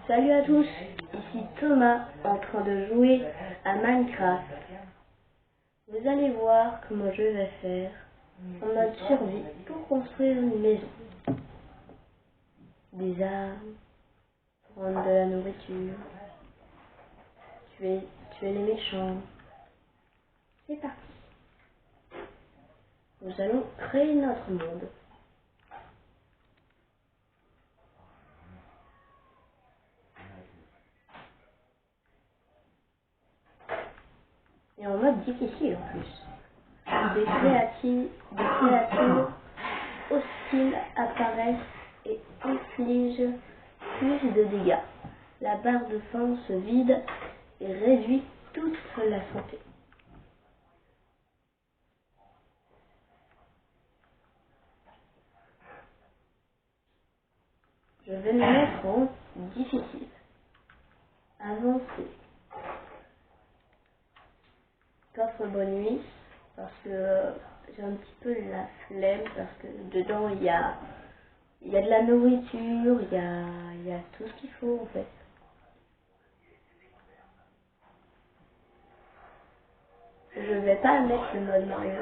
Salut à tous, ici Thomas en train de jouer à Minecraft. Vous allez voir comment je vais faire en mode survie pour construire une maison. Des armes, prendre de la nourriture, tuer les méchants. C'est parti. Nous allons créer notre monde. Et en mode difficile en plus. Des créatures hostiles apparaissent et infligent plus de dégâts. La barre de fond se vide et réduit toute la santé. Je vais me mettre en difficile. Avancer. Coffre bonne nuit parce que j'ai un petit peu la flemme parce que dedans il y a de la nourriture, il y a tout ce qu'il faut en fait. Je vais pas mettre le mode Mario.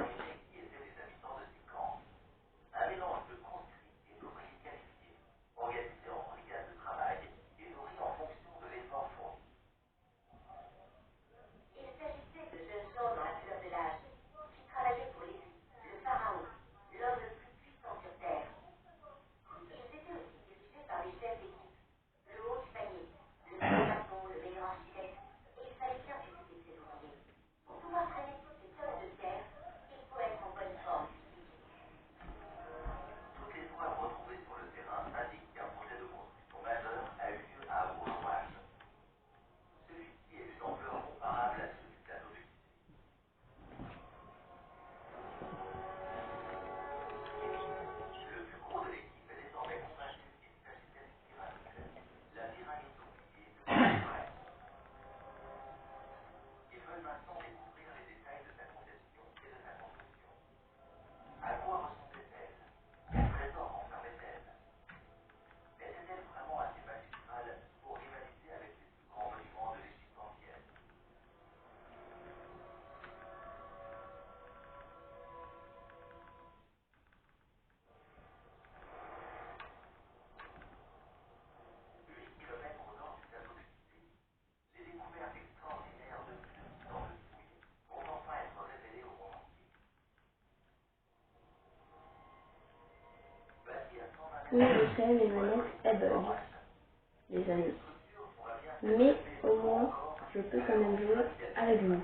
Oui, je sais, mes manettes, elles bug, les amis. Mais au moins, je peux quand même jouer avec vous.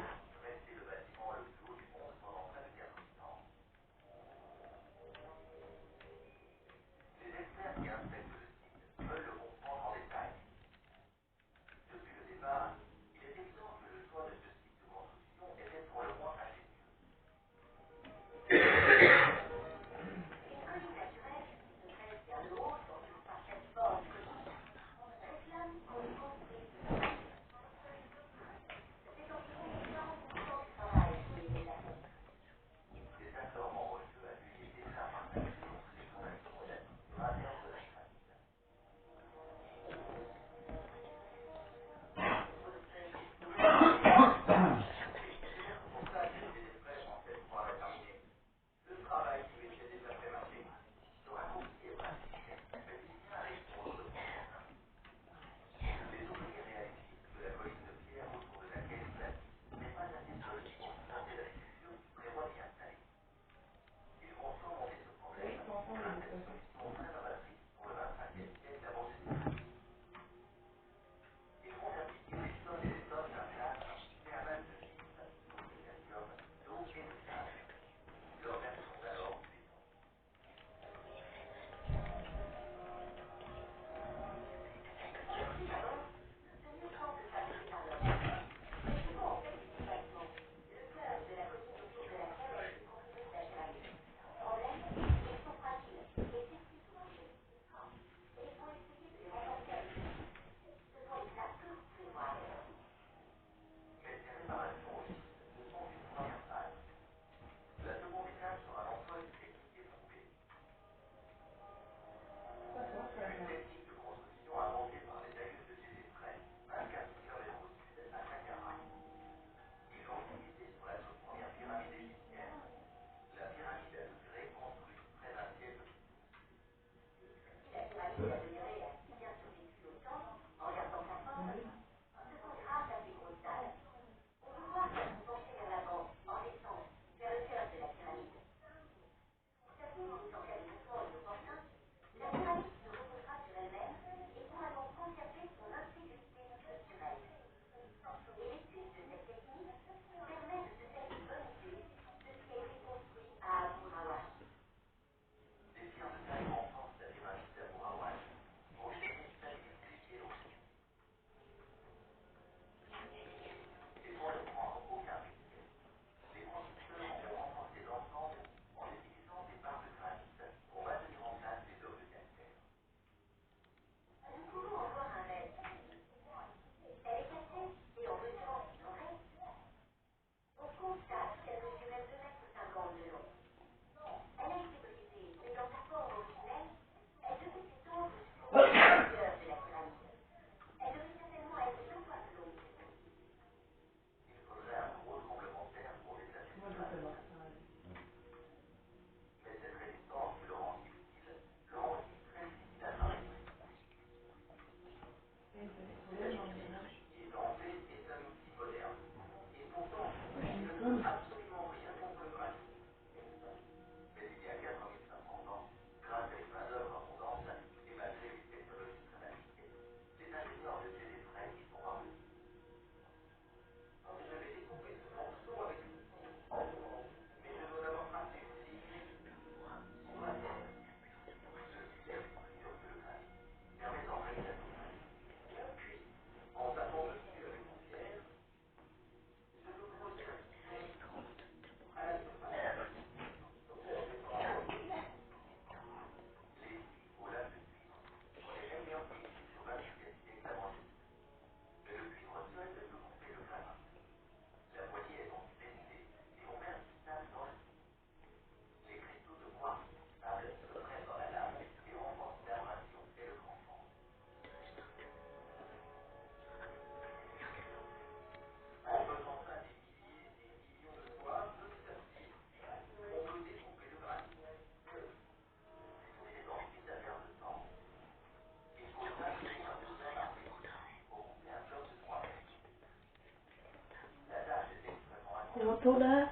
Le panda,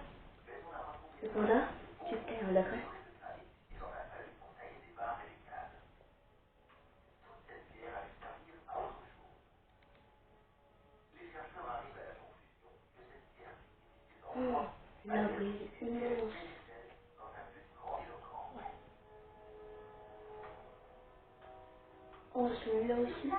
le panda, super, d'accord. L'arbre est immense. Oh, celui-là aussi.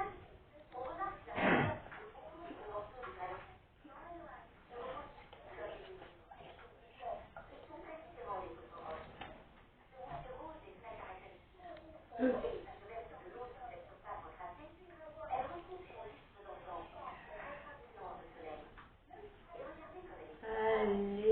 Allez.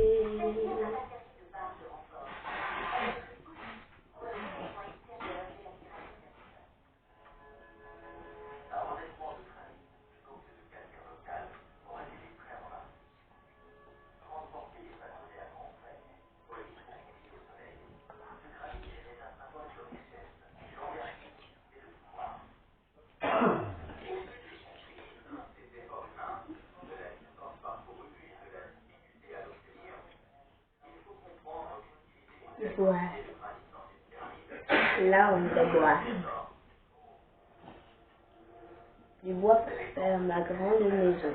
Bois. Là, on doit boire. Du bois pour faire ma grande maison.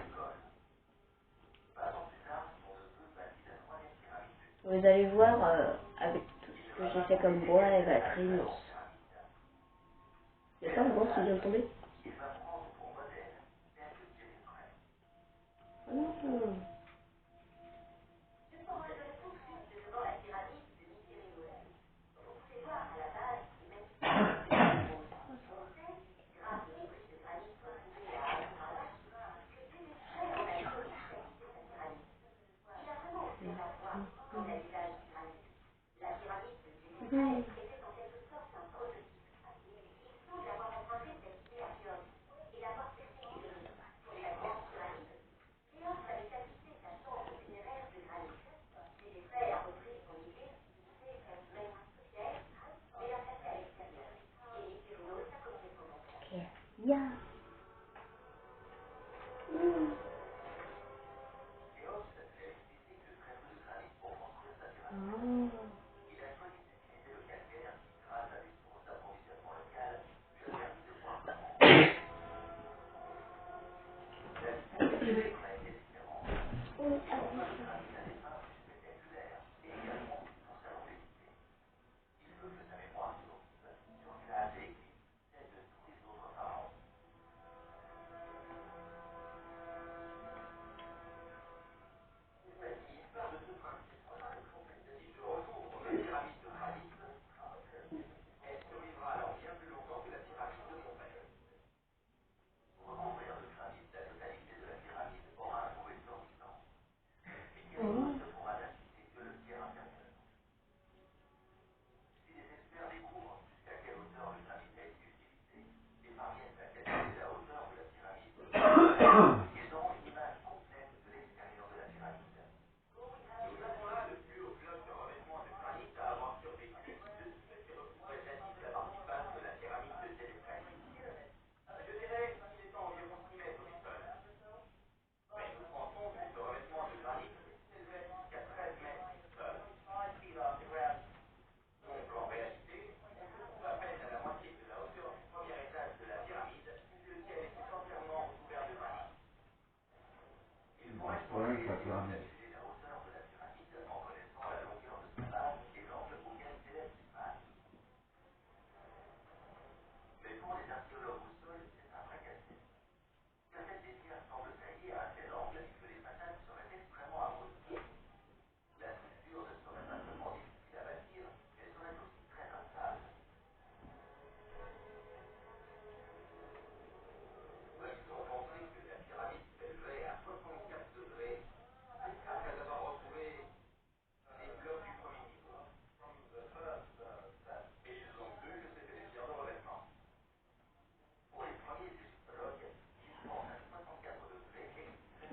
Vous allez voir, avec tout ce que j'ai fait comme bois, elle va être immense. Il y a pas un bois qui vient de tomber. Ah non.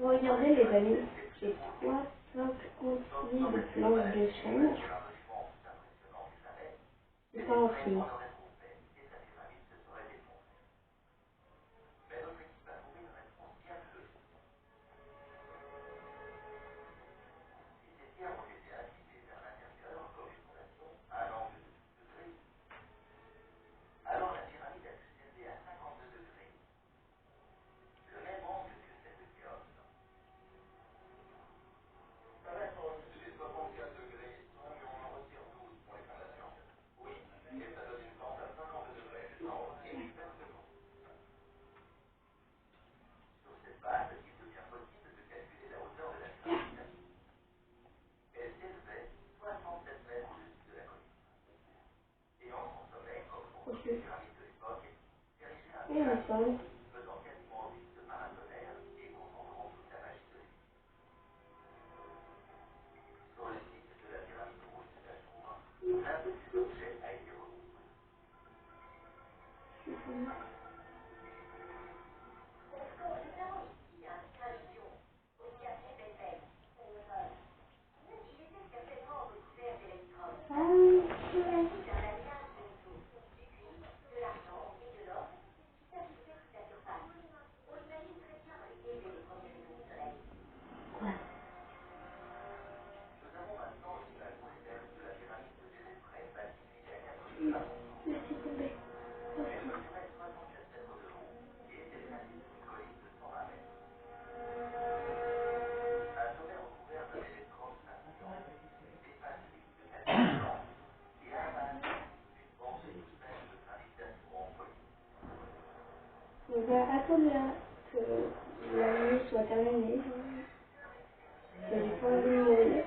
Regardez les amis, j'ai 3,50 de planches de chêne. C'est pas en fil. Ok. Et ensemble. Laissez tomber. On va attendre que la nuit soit terminée. J'ai pas envie de mourir.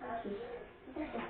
Ok. D'accord.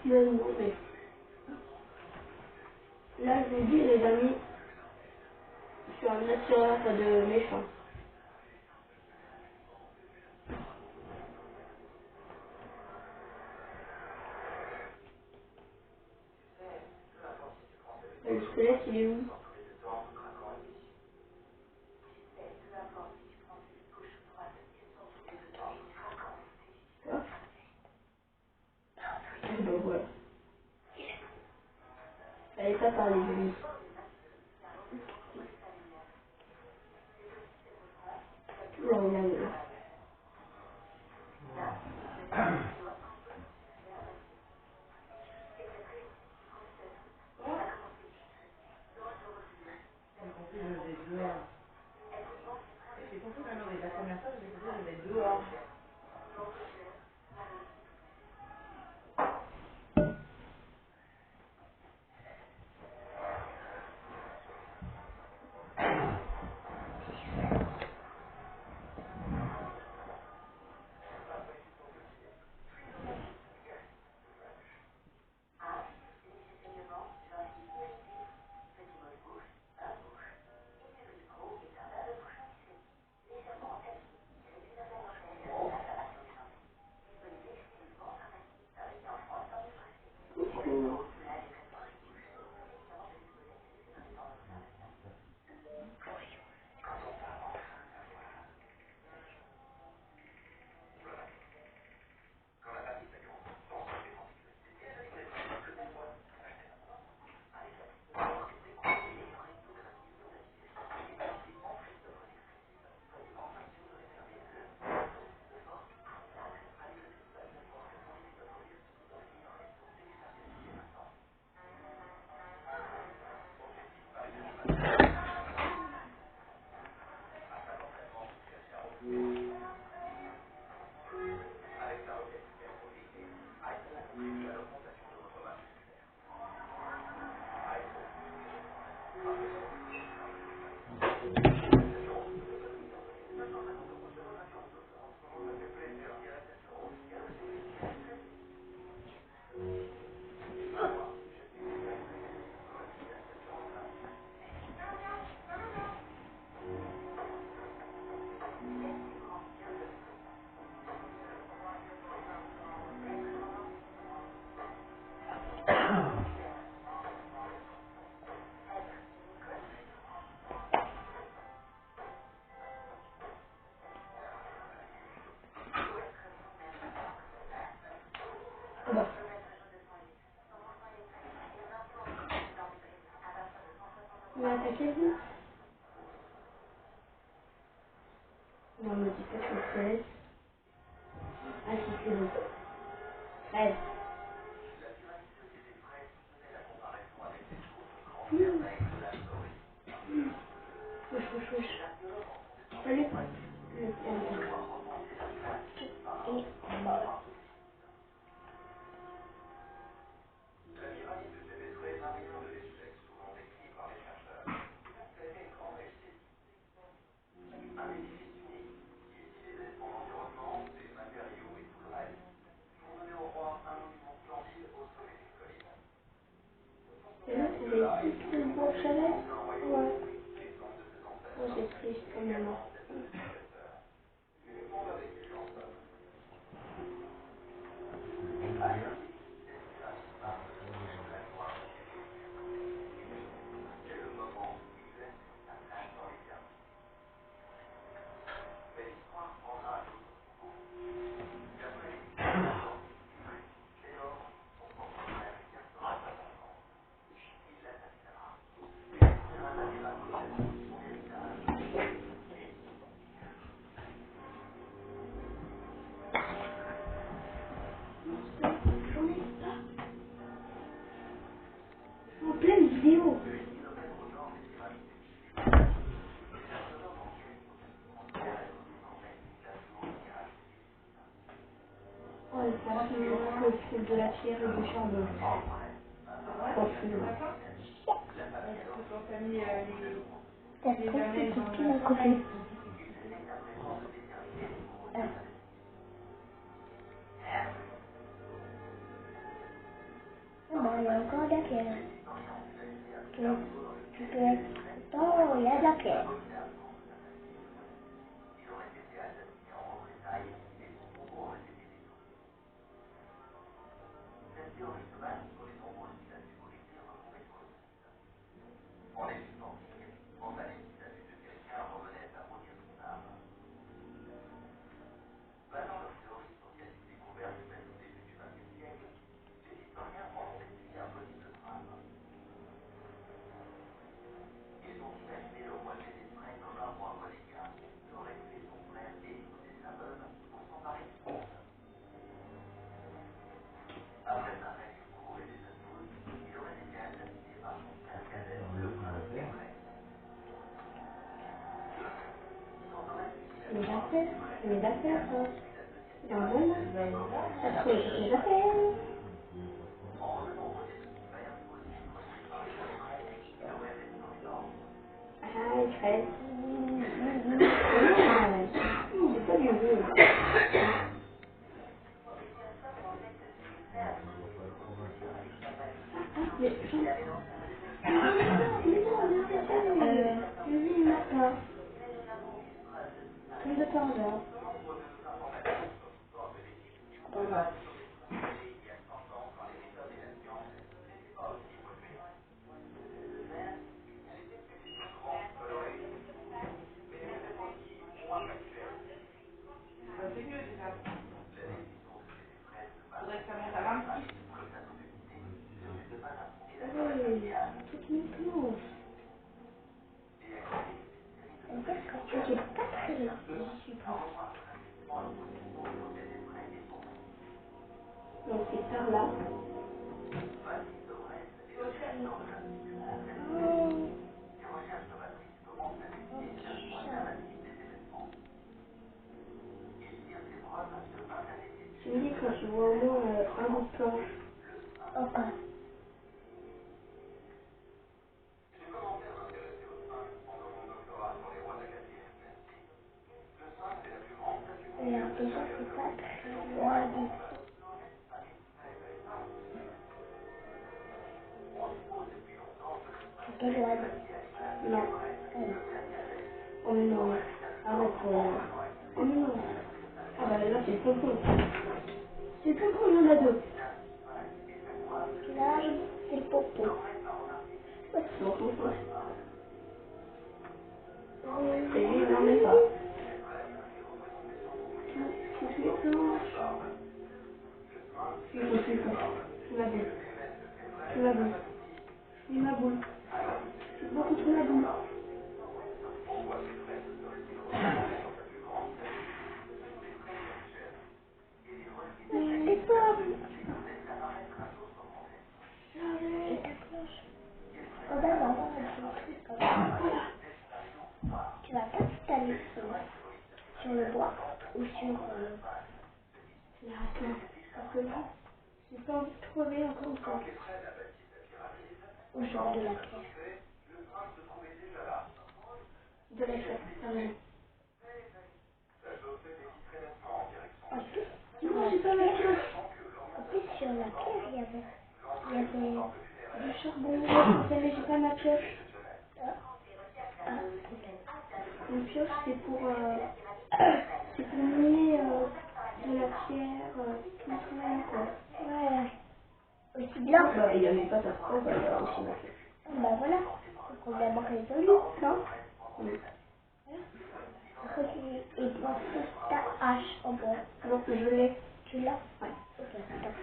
Non, non, mais là, je vous dis, les amis, je suis un assureur de méchants. Le squelette, il est où? Quoi? Et ben voilà. Allez, pas parler de lui. Non, non, non. Ah bah, on va attaquer vous? Non, me dis pas que le squelette. Ah, si, c'est bon. Allez. Wesh, wesh, wesh. Salut. Le point. Et et là, vous avez tous le bon chalet? Ouais. Oh, c'est triste quand même. J'en ai pas. En pleine vidéo. Oh, le plafond, le truc de la pierre et du charbon. Franchement. T'as trop fait pipi d'un côté. il y a encore de la pierre. Tu peux être content, il y a de la pierre. C'est déjà fait. C'est déjà fait, ça. Et en voilà. Ça se fait déjà fait. Ah, Fred. J'ai pas du jeu. Ah, mais je... Lui, il n'a pas. Comme de par hasard. Voilà. Oui, c'est une planche. C'est-à-dire que tu n'es pas très réussi, je suppose. Donc c'est par là. Oh, ok, ça. Tu me dis quand tu vois au moins un bout de planche. Ok. Là, déjà, c'est pas très loin d'ici. C'est quel loin Non. Ah non. Oh mais non. Arrête. Oh mais non. Ah bah là c'est le pompon. C'est le pompon, il y en a deux. Là, c'est le popo. Bon, pompon. Et lui, il Oui. n'en met pas. Tu les planches. Tu les fais. Tu la boule. Tu la boule. Tu la boule. C'est beaucoup trop la boule. Les pommes. Et J'arrête. ta cloche. On va avoir un petit truc comme ça. Tu vas t'installer sur le bois ou sur Mais attends. Parce que là, j'ai pas envie de crever encore une fois. au genre de la pierre. De la chair. Ah non. En plus, sur Non, la j'ai pas la pierre, pioche. en plus sur la pierre, il y avait Du charbon. Ouais, je sais, mais j'ai pas ma pioche. ah, ah, peut-être. Une pioche, c'est pour miner de la pierre, tout le travail, quoi. Ouais, aussi bien. Bah, il y avait pas ta oh, bah, il y a aussi ma pioche. Ah, bah voilà, le problème résolu. Non Oui. Et prends juste ta hache en bois. Non, je l'ai. Tu l'as? Ouais. Ok, attends.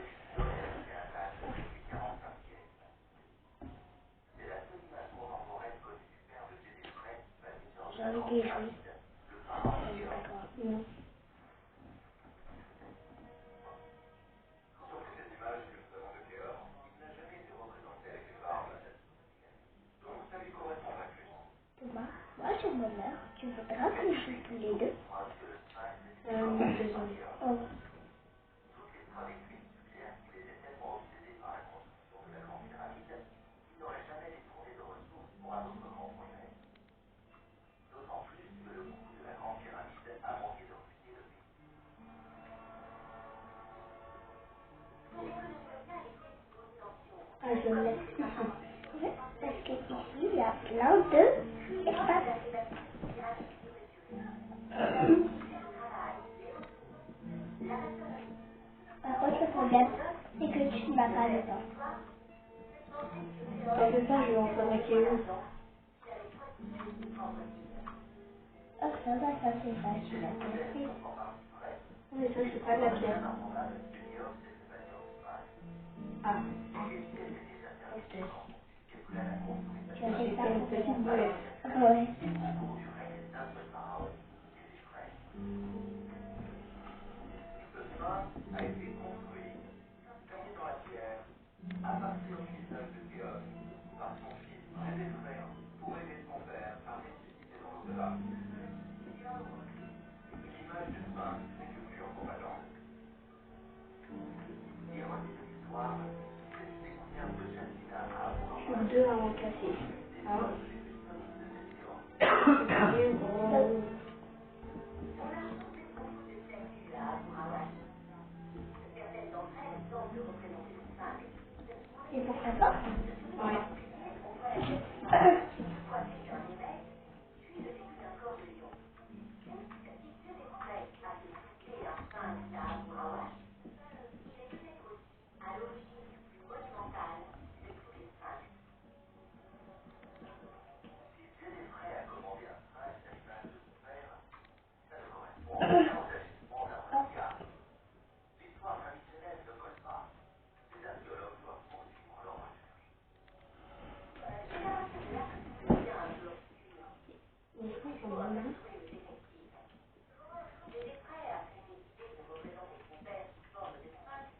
J'ai envie de les jouer. Vas-y, pas toi. Non. Thomas, moi je me meurs. Tu voudras qu'on joue tous les deux? Non, désolé. Oh. Ah, je le laisse ici. Oui, parce qu'ici, il y a plein d'espace. Par contre, le problème, c'est que tu ne vas pas dedans. Alors c'est ça, je vais en fabriquer une. Oh, ça c'est facile à construire. Mais ça, c'est pas de la pierre. Ah, ok. Tu as J'ai fait ça fait une pour petite rien. boulette. Ouais. Je suis deux à en casser. Ah. C'est gros. Et pour ta porte? Ouais. Mais je crois qu'on en a.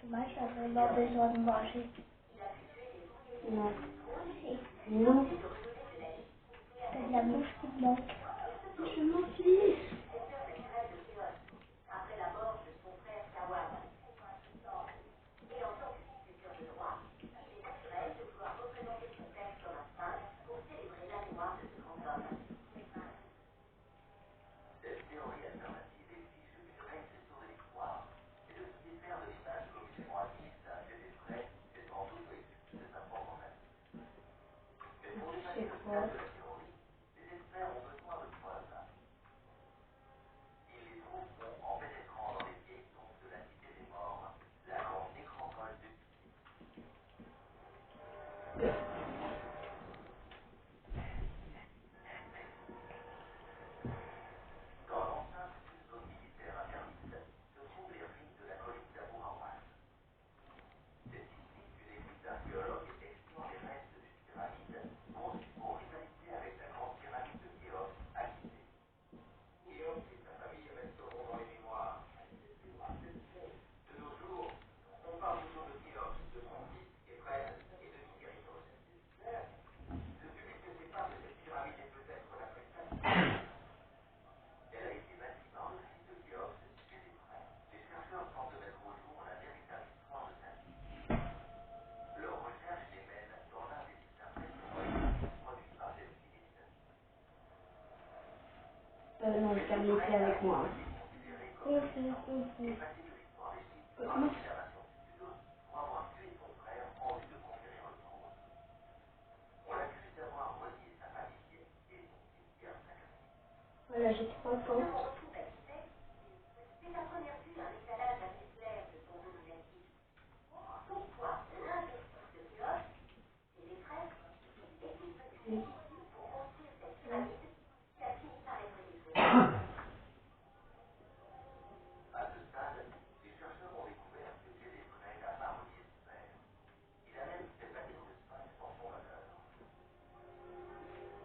Moi, j'ai vraiment besoin de manger. Non. Et Non. t'as de la bouffe qui te manque. Je m'en fiche. C'est quoi? Non, je garde les clés avec moi. Comment? Voilà, j'ai trois portes. Oui.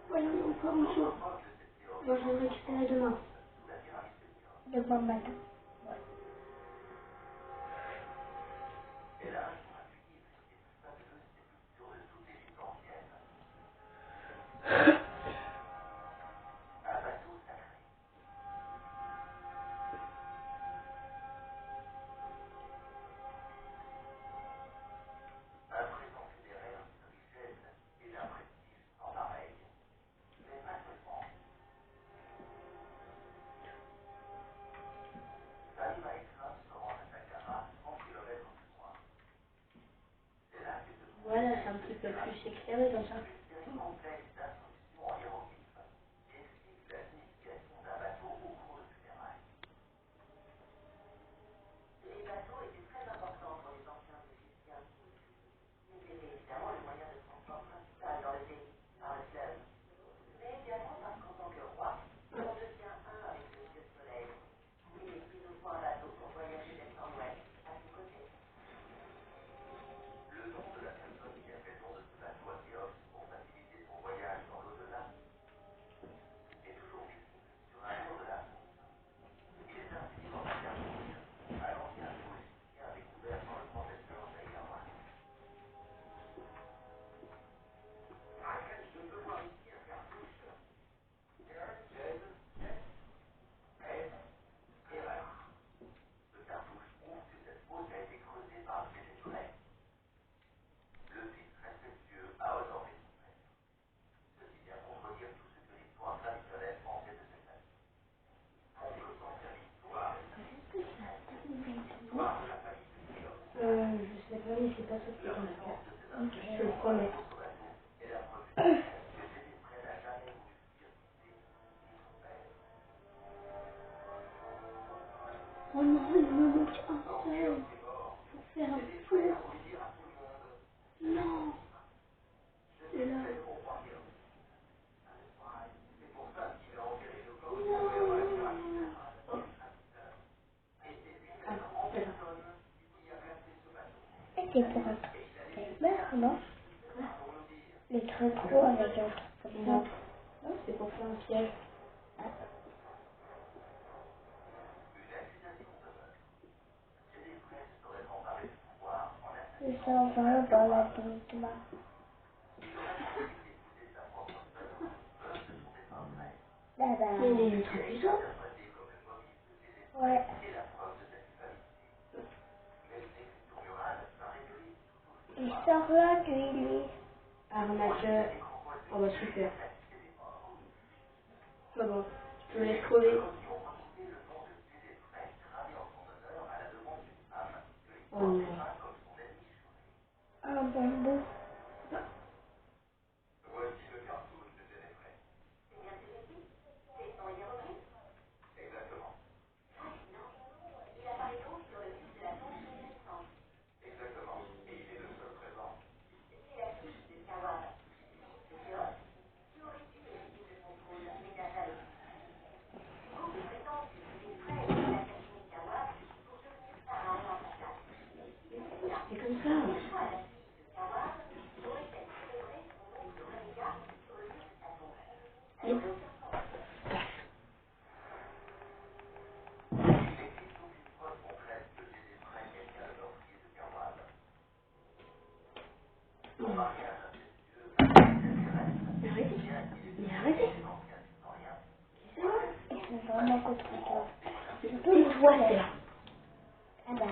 Voilà, encore une chose. Moi, je vais le récupérer demain. Demain matin. soit plus éclairé comme ça. Je sais pas, mais c'est pas ça ce que j'en ai. Ok. Je te le promets. Oh non, il me manque un seul pour faire un tour. Non, c'est là. C'était pour un timer, non? Les trucs trop avec un truc comme ça. Non. Non, c'est pour faire un piège. Ah. Et ça va dans la douche là. Là, bah. Mais il est ultra puissant. Ouais. Il sort là que il est. Arnaqueur. Oh bah super. Bah bon, je te laisse crever. Oh non. Un bambou. C'est comme ça. Et mais arrêtez. Mais arrêtez. C'est moi. Ils sont vraiment contre toi. Surtout Et le toi, c'est soleil. là. Ah bah.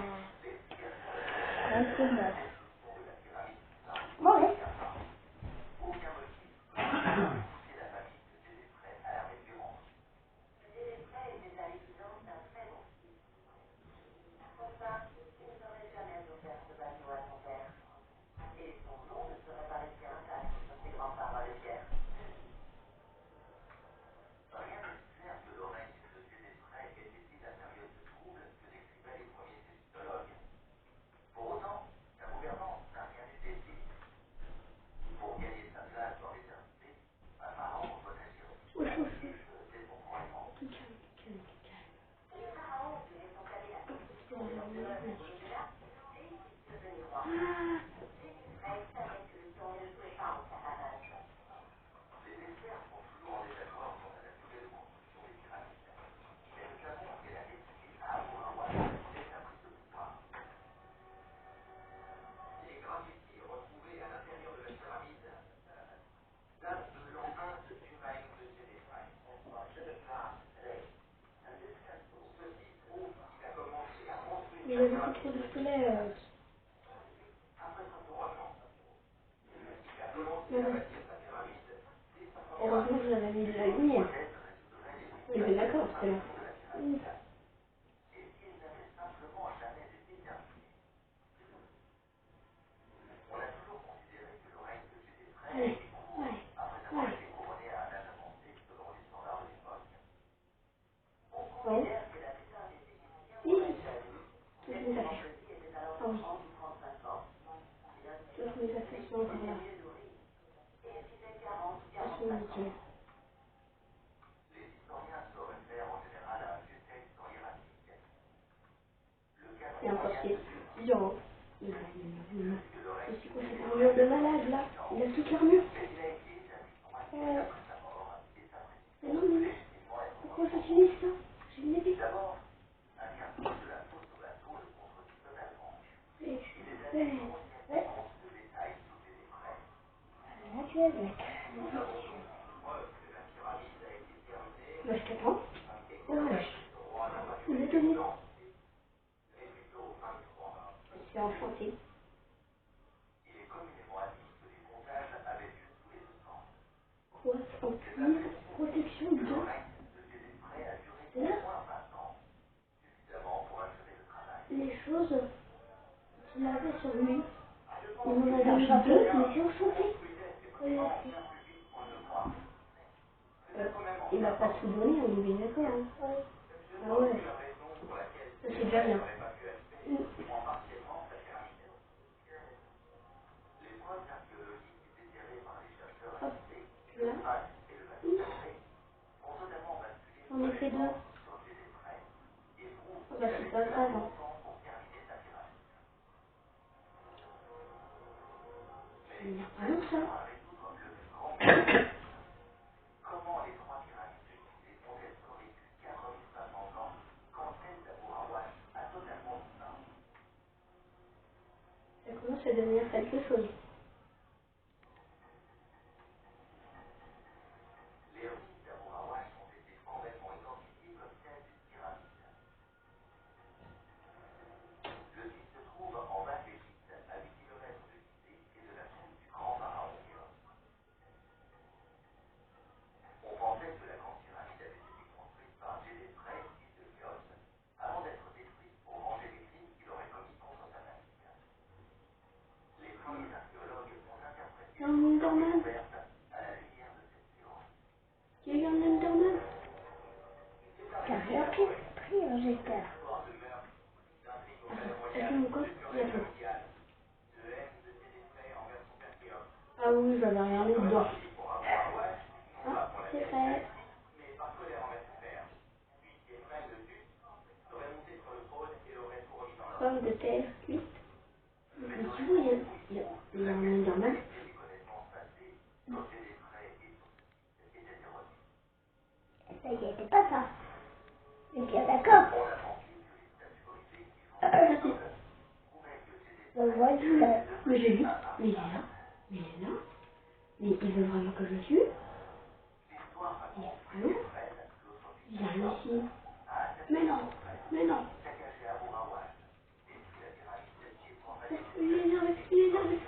Là, c'est mort. Moi, ouais. Chou, chou, chou. Tout calme, calme, calme. Ah. Mais il y a beaucoup trop de squelettes. Ouais. Heureusement que j'avais mis de la lumière. Oui, mais d'accord, c'était là. Oui. Oh. Si, toutes mes affaires. Ah oui. Toutes mes affaires sont encore là. Elles sont nickel. Et encore c'est dur, hein. Mais c'est quoi cette armure de malade là? Il a toute l'armure. Ouais. Mais non, mais pourquoi j'utilise ça? J'ai une épée. Et tu fais. Ouais. Là, tu es mec. Bah, je t'attends. Ouais. Vous êtes donné. C'est enchanté. Quoi? En cuir, protection 2. C'est là. Les choses qu'il avait sur lui. Il m'en a donné deux, mais c'est enchanté. Regarde. Il m'a pas tout donné, on est bien d'accord. Hein. Ouais. Ah ouais. Ça, c'est déjà bien. Mm. Hop, là. Mm. On en fait deux. Ah bah c'est pas grave. Hein. Ah non, ça. Ça commence à devenir quelque chose. Un Enderman. Il y a eu un Enderman. T'as rien pris, j'espère. Attends, est-ce mon code? Il y a tout. Ah oui, j'avais rien mis dedans. Ah, c'est fait. Pomme de terre cuite. Mais tu vois, il y a un Enderman. Ça y est, c'est pas ça. On est bien d'accord. On voit du là. Mais j'ai vu. Mais il est là. Mais il est là. Mais il veut vraiment que je le tue. Mais vraiment. Il a réussi. Mais non. Mais non. Il est énervé. Il est énervé.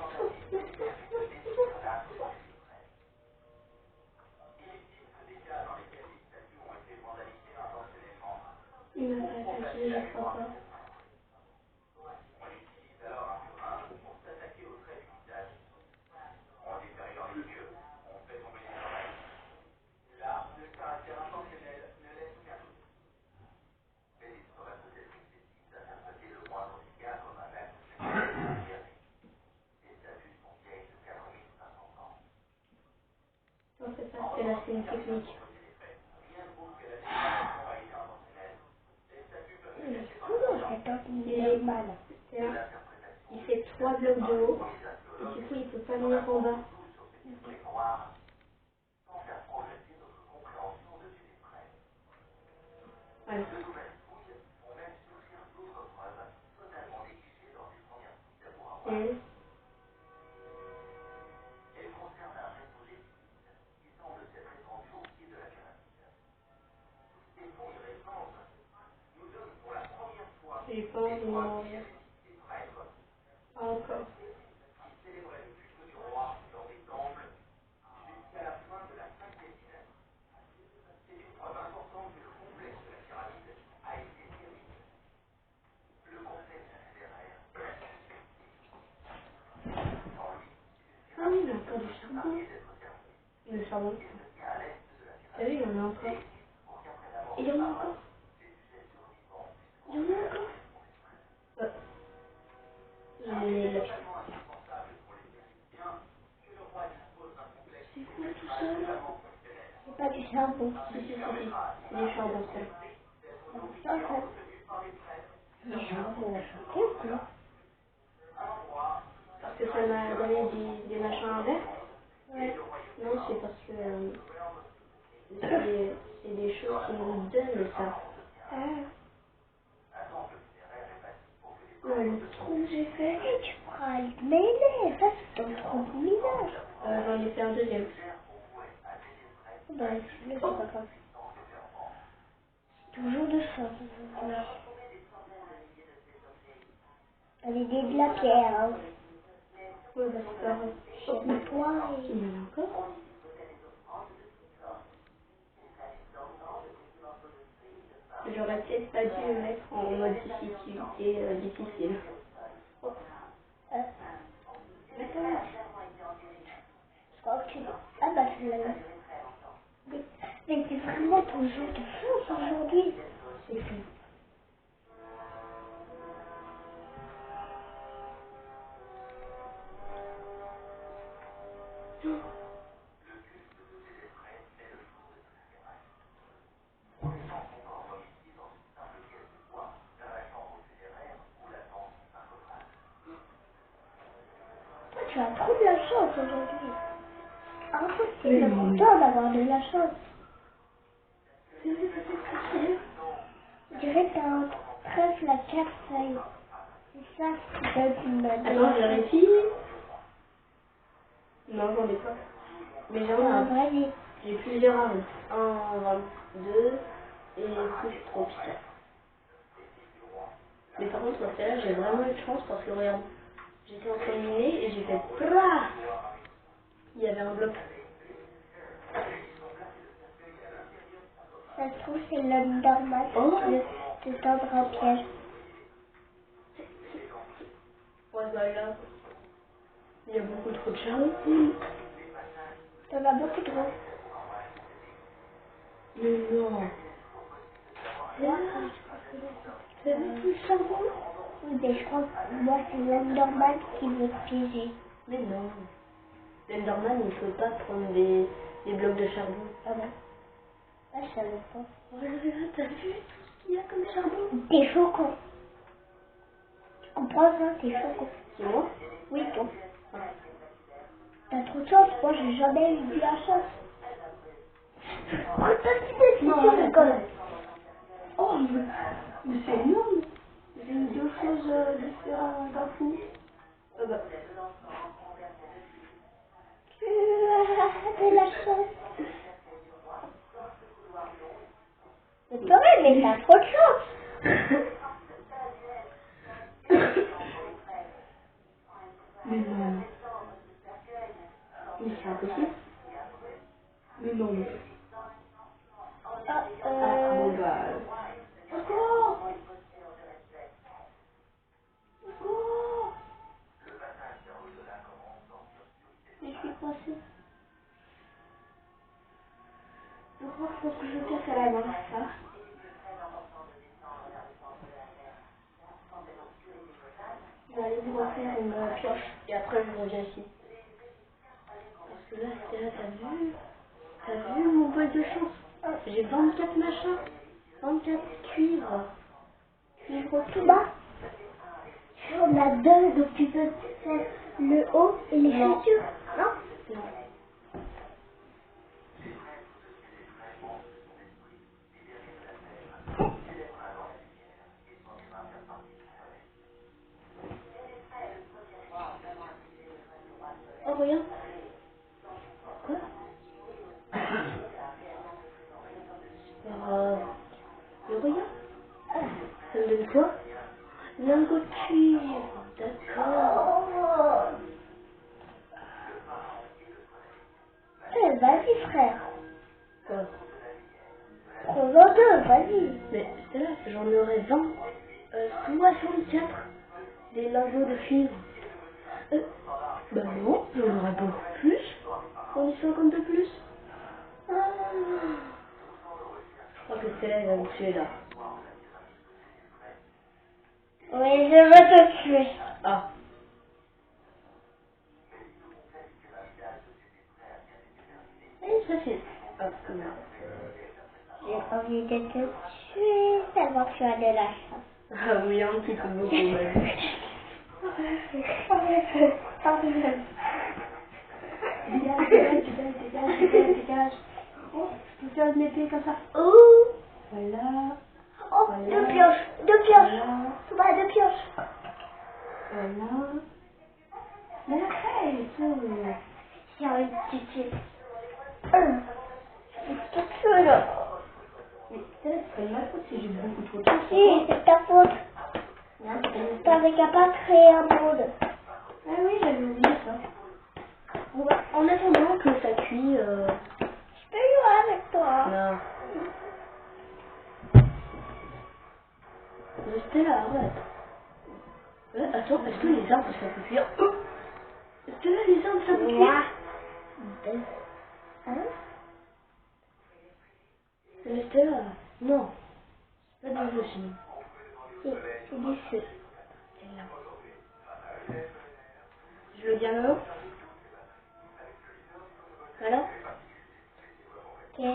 Il m'a pas attaqué, je crois pas. Non, c'est pas, c'est là, c'est une technique. Et là, il fait 3 blocs de haut. Et du coup, il peut pas venir en bas. Voilà. Et j'ai pas envie de mourir. Pas encore. Ah oui, il y a encore du charbon. Le charbon. T'as vu, il y en a encore. Et il y en a encore. J'ai la... C'est quoi tout ça là? C'est pas du charbon. Si, c'est des charbons, ça. Ça, du charbon à chanter ou quoi? Parce que ça m'a donné des machins à verre. Ouais. Non, c'est parce que c'est des choses qui nous donnent ça. Ah. Le trou que j'ai fait. Et tu feras le mêlé, ça c'est ton trou de minage. J'en ai fait un deuxième. Bah, celui-là, c'est pas grave. Toujours de chance aujourd'hui. T'as l'idée de la pierre, hein. Ouais, bah c'est pas grave. Chez toi et... Il y en a encore. J'aurais peut-être pas dû le mettre en mode difficulté difficile. Oh. Attends. Je crois que... Ah bah c'est là. Mais c'est vraiment ton jour de chance aujourd'hui. C'est fait. Toi, tu as trop de la chance aujourd'hui. Impossible pour toi d'avoir de la chance. C'est vrai, ça fait plaisir. Je dirais que t'as un trèfle à 4 feuilles. C'est ça qui donne de la Attends, je chance. vérifie. Non, j'en ai pas. Mais j'en ai Ah, un. vas-y. J'ai plusieurs armes. Un 22 et couche tropicale. Mais par contre, dans celle-là, j'ai vraiment eu de chance parce que regarde, j'étais en train de miner et j'ai fait PRAH. Il y avait un bloc. Ça se trouve, c'est l'homme normal Oh. de tendre un piège. Ouais, bah là, il y a beaucoup trop de charbon. T'en as beaucoup trop. Mais non. C'est Moi, là. je crois que là, C'est là tout le charbon. oui, mais je crois que moi, c'est l'homme normal qui veut te piéger. Mais non. L'Enderman, il ne peut pas prendre des blocs de charbon. Ah bon? Ah, je savais pas. Regarde, t'as vu tout ce qu'il y a comme charbon? T'es choquant. Tu comprends ça? T'es choquant. C'est moi? Oui, toi. T'as trop de chance. Moi, j'ai jamais eu de la chance. Pourquoi toi, tu Non, tu arrête, rigoles? arrête. Oh, mais c'est énorme. J'ai eu deux choses différentes d'un coup. Bah. Tu as de la chance. Mais toi, mais t'as trop de chance. Mais non. Mais c'est impossible. Mais non. Ah, Ah, bon bah. Au secours! Au secours! je suis coincée. Je crois qu'il faut que je casse à la main, ça. Je vais aller vous refaire une pioche et après je reviens ici. Parce que là, t'as vu? T'as vu mon bol de chance? J'ai 24 machins. 24 cuivres. Cuivre tout bas. On a deux, donc tu peux faire le haut et les Non. chaussures. Non? Non. Oh, regarde. Quoi? C'est pas grave. Mais regarde. Ça me donne quoi? Lingot de cuivre. D'accord. Oh. Eh, vas-y, frère. Quoi? Prends-en deux, vas-y. Mais c'est là, j'en aurais 20. 64. Des lingots de cuivre. Bah non, j'en aurais beaucoup plus. On est 50 de plus. Ah. Je crois que celle-là, elle va me tuer là. Oui, je veux te tuer. Ah. envie de te tuer tellement que tu as de la chance. Ah oui, un petit peu beaucoup même. Dégage. Oh, je peux faire une épée comme ça. Oh, Voilà. oh, Voilà. deux pioches. Voilà. Thomas, deux pioches. Voilà. Mais arrête. J'ai envie de te tuer. C'est quelque chose. Mais peut-être c'est ma faute si j'ai beaucoup trop de temps. Si, c'est ta faute. T'avais qu'à pas créer un monde. Ah oui, j'avais oublié ça. Bon, bah, en attendant que ça cuit, Je peux jouer avec toi. Non. Restez là, arrête. Attends, est-ce que les arbres ça peut cuire? Est-ce que là les arbres ça peut cuire? Hein? Restez là. Non. C'est pas du jeu sinon. C'est du feu. C'est là. Je le dis à maman? Voilà. Ok.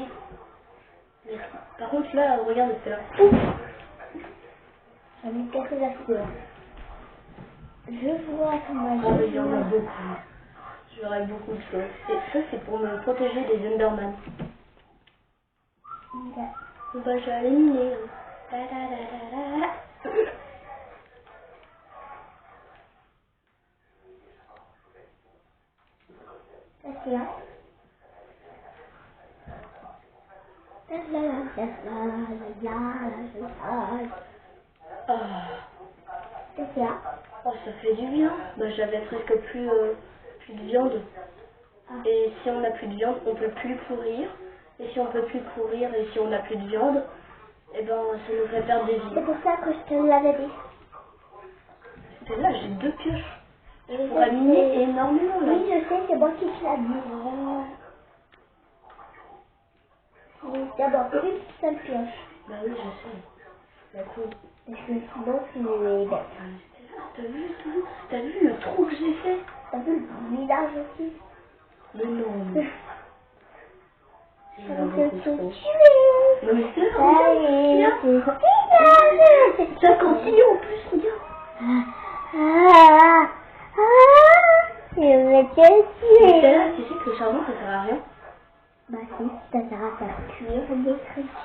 Merci. Par contre là, regarde, c'est là. J'ai envie de casser la figure. Je vois comment Ah mais il y en a beaucoup. J'aurais beaucoup de choses. Et ça c'est pour me protéger des Enderman. On va j'allais miner. Da da da da da. Ça c'est un. La la la la la la la. Ah. Ça c'est un. Oh, ça fait du bien. Bah, j'avais presque plus de viande. Ah. Et si on n'a plus de viande, on peut plus courir. Et si on peut plus courir et si on n'a plus de viande, eh ben ça nous fait perdre des C'est vies. pour ça que je te l'avais dit. Et là, j'ai 2 pioches. Je Je pourrais miner énormément là. Oui, je sais, c'est moi qui te l'ai dit. Mais d'abord, une seule pioche. Bah oui, je sais. La cool. Parce que sinon, tu es bête. T'as vu tout? T'as vu le trou que j'ai fait? T'as vu le village aussi? Mais non. Je Il y en a vais beaucoup te trop. tuer. Non mais c'est là, Allez, regarde. c'est Ça continue en plus, regarde. Je vais te Mais c'est tuer. là, tu sais que le charbon ça sert à rien. Bah si, ça sert à faire cuire des trucs.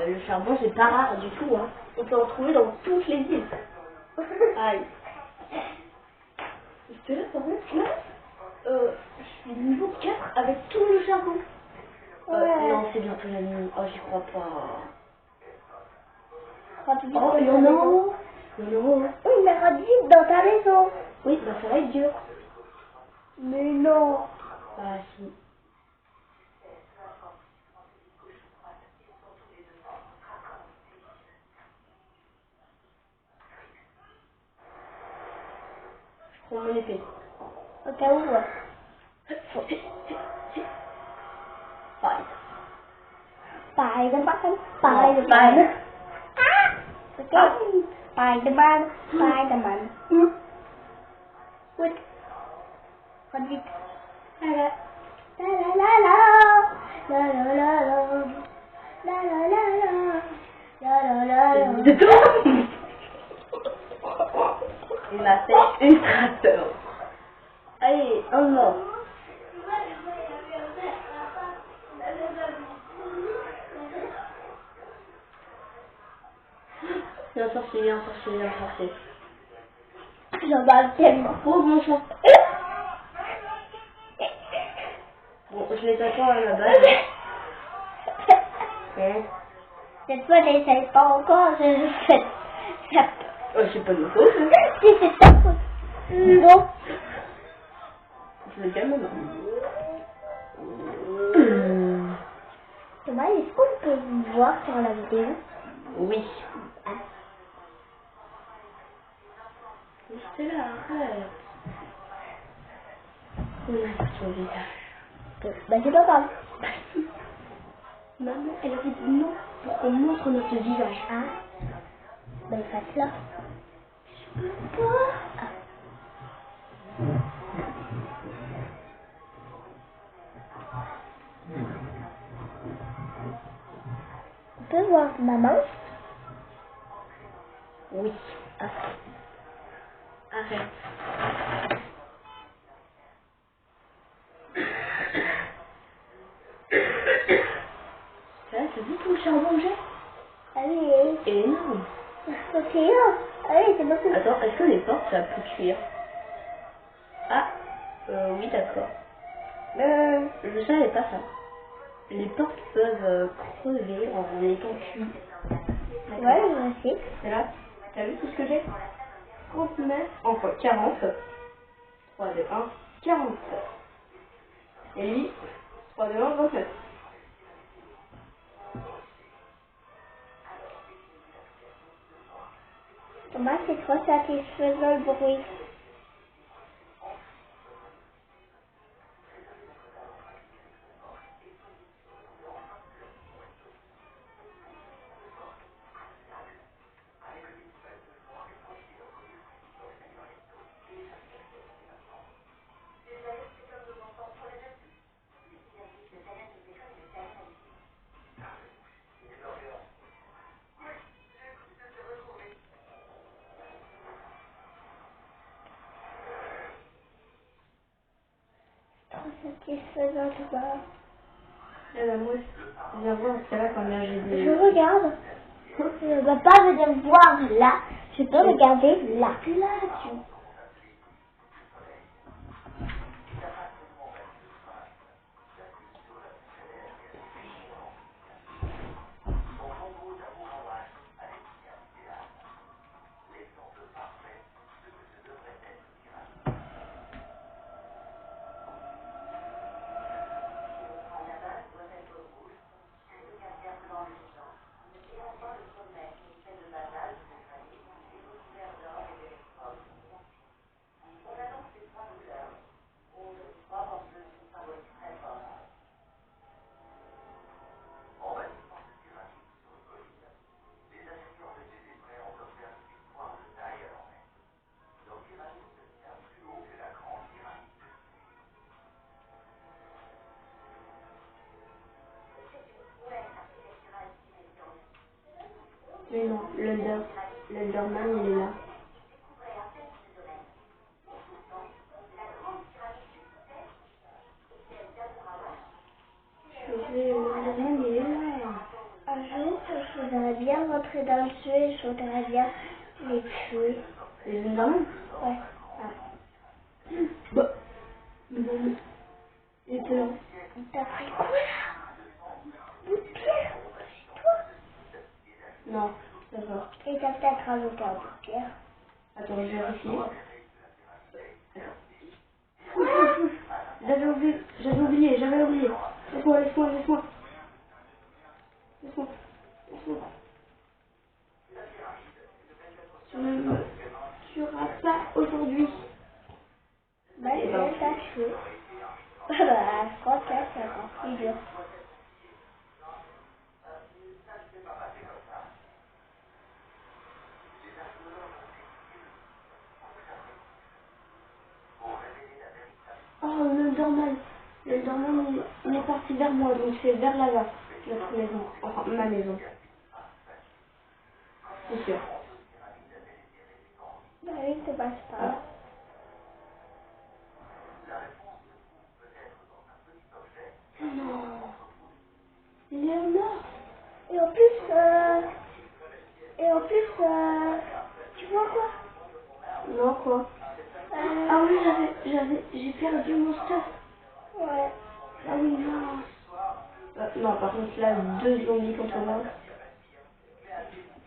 Le charbon c'est pas rare du tout, hein. On peut en trouver dans toutes les îles. Aïe. Parce que là, par contre, là, je suis niveau 4 avec tout le charbon. Ouais. Non, c'est bientôt la nuit. Oh, j'y crois pas. Rentre vite Oh, dans il y ta en a en maison. haut. Il y en a en haut. Oui, mais rentre vite dans ta maison. Oui, bah ça va être dur. Mais non. Ah, si. Je prends mon épée. Au cas où, ouais. Fight. Spider-Man, Spider-Man. Spider-Man. Ah! Ok. Spider-Man, Spider-Man. Wait. Rentre vite. La la. La la la la. La la la la. La la la la. La la la la. Il m'a fait ultra peur. Allez, un mort. Il y a un sorcier, il y a un sorcier, il y a un sorcier. J'en parle tellement. Oh, mon chat. Bon, je les attends à la base. Hein? Cette fois, n'essaye pas encore. Ça... Oh, c'est pas de ma faute. Hein. Si, c'est ta faute. Non. Je le calme, non. Thomas, est-ce qu'on peut vous voir sur la vidéo? Oui. Ah. Restez là, arrête. On a ton visage. Bah, c'est pas grave. Maman, elle avait dit non pour qu'on montre notre visage. Ah. Bah, faites-la. Je peux pas. Ah. peux voir maman? Oui. Arrête. Arrête. Ça, t'as vu tout le charbon que j'ai? Ah oui. Énorme. Ok, non. Ah oui, c'est beaucoup. Attends, est-ce que les portes, ça peut cuire? Ah, oui, d'accord. Je savais pas ça. Les portes peuvent crever en étant cuites. Ouais, moi aussi. Et là, t'as vu tout ce que j'ai? 39, enfin 40. 3, 2, 1, 40. Et lui, 3, 2, 1, 29. Thomas, c'est trop satisfaisant le bruit. Trop satisfaisant, Thomas. Eh ben moi, je viens voir, c'est là quand même j'ai des... Je regarde. Ne va pas venir voir là. Je peux regarder là. Là, tu... Mais non, l'Elderman, il est là. Je vais, l'Elderman, il est là. Un jour, je voudrais bien rentrer dans le jeu et je voudrais bien les tuer. Les Enderman? Ouais. Ah. Bah, bon, il était là. T'as pris quoi là? Bout de pierre? C'est toi? Non, d'accord. Et t'as peut-être rajouté un bout de pierre. Attends, je vérifie. Attends. J'avais oublié. Laisse-moi. Laisse-moi. Tu ne me tueras pas aujourd'hui. Bah, Eh je ben. viens t'acheter. Bah, je crois que c'est encore plus dur. Oh, l'Enderman, il est parti vers moi, donc c'est vers là-bas. Notre maison. Enfin, ma maison. C'est sûr. Bah oui, c'est pas ça. Ah. Non. Il est mort. Et en plus, tu vois quoi? Non, quoi? Ah oui, j'ai perdu mon stuff. Ouais. Ah oui, non. Non, par contre, là, 2 zombies contre moi.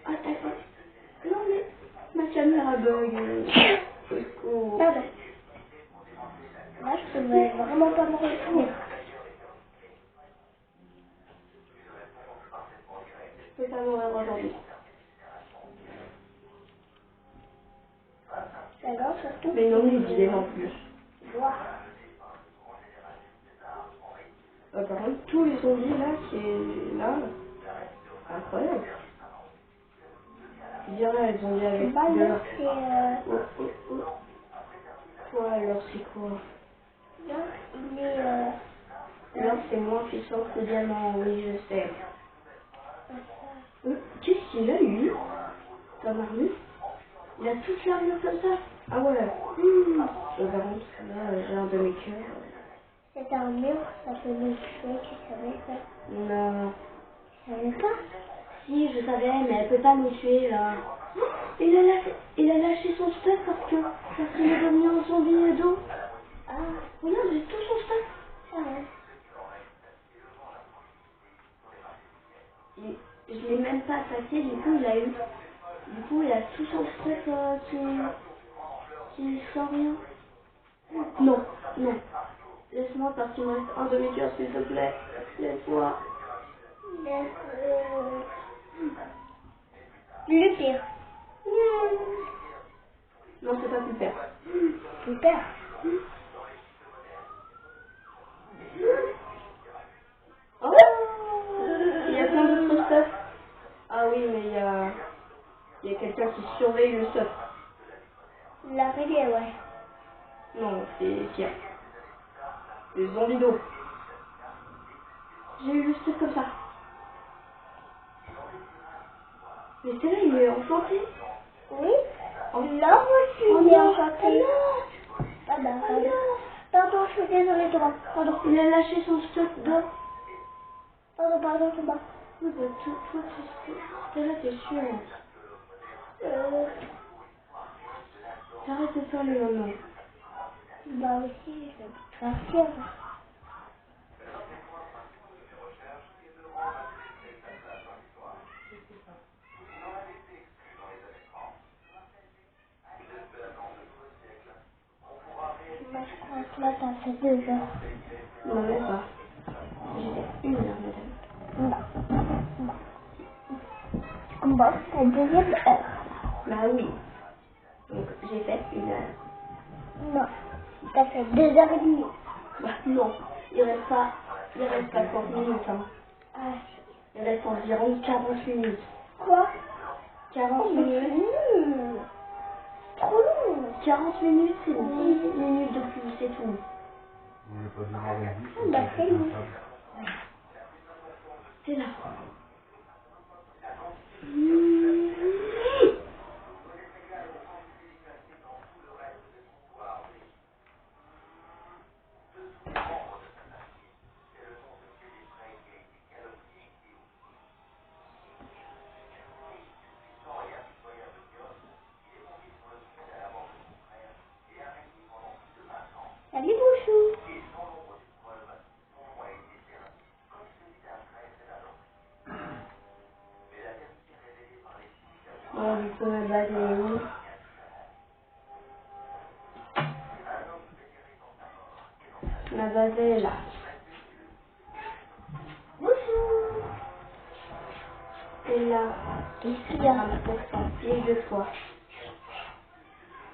Attends. Non, mais ma caméra bug. Au secours. Pardon. Là, je pouvais vraiment pas me retenir. Je peux pas mourir aujourd'hui. D'accord, surtout. Mais non, les dilemmes en plus. Voir. Par contre, tous les zombies là, qui est là, incroyable. Je dirais, les zombies C'est avec pas de l'heure, leur... c'est Oh. Quoi alors, c'est quoi? l'heure, il est L'or, c'est moins puissant que le diamant, oui, je sais. comme armure. Il a toute l'armure comme ça. Ah ouais. Par contre, là, j'ai un de mes cœurs. Cette armure, ça peut me tuer, tu savais ça? Non. Tu savais pas? Si, je savais, mais elle peut pas nous tuer, là. Il a lâché son stuff parce qu'il est devenu un zombie d'eau. Ah, Regarde, j'ai tout son stuff. ça va. Je l'ai même pas attaqué, du coup, il a tout son stuff qui sort rien. Non, non. Laisse-moi parce qu'il me reste un de mes cœurs, s'il te plaît. Laisse-moi. Le pire. Non, c'est pas super. Super. Oh, il y a plein d'autres stuff. Ah oui, mais il y a quelqu'un qui surveille le stuff. L'araignée, ouais. Non, c'est pire. Les zombies d'eau. J'ai eu le stuff comme ça. Mais c'est là, il est enchanté. Oui. Là, moi, je suis bien enchantée. Ah bah, pardon. Pardon, je suis désolée, Thomas. Pardon. Il a lâché son stuff d'eau. Pardon, Thomas. Oui, bah, toi, t'es là, t'es sûr. T'arrêtes de faire les mamans. Bah aussi, je vais partir. Moi, je crois que là, t'as fait 2 heures. Non, même pas. J'ai fait 1 heure, madame. Non. Bon, c'est la deuxième heure. Bah oui. Donc, j'ai fait 1 heure. Non. T'as fait 2h30. Bah non. Il reste pas 30 minutes, hein. Ah, Il reste environ 40 minutes. quoi? 40 Oh, mais minutes. c'est nul. Trop long. 40 minutes, c'est 10 minutes de plus, c'est tout. On n'est pas bien avec vous, Ah, bah, c'est nul. C'est là. Salut, Bouchou. Bon, du coup, ma base, elle est où? Ma base, elle est là. Bonjour. Et là, Qu'est-ce qu'il y a? 40% pile de fois.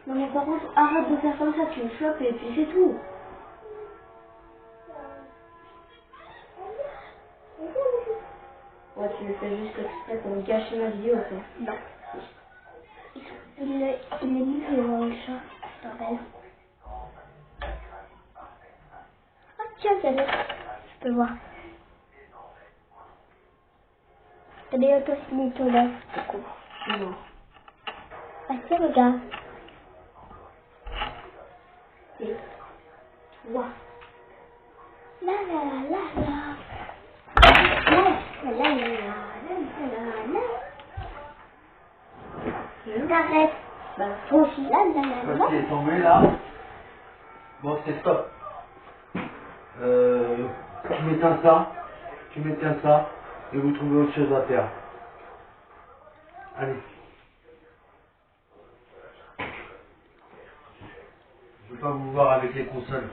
Non mais par contre, arrête de faire comme ça, tu me chopes et puis c'est tout. Ouais, tu le fais juste exprès pour gâcher ma vidéo, quoi. Non. Il est mignon, le chat. Je t'appelle. Ah, tiens, c'est vrai. Je peux voir. T'as bien fini ton œuf, du coup. Non. Ah, tiens, regarde. Et toi, La la la la la. La la la la la la. T'arrêtes. bah toi aussi. La la la Quand il la. est tombé là, bon c'est stop. Tu m'éteins ça, et vous trouvez autre chose à faire. Allez. Je veux pas vous voir avec les consoles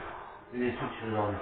et les switches aujourd'hui.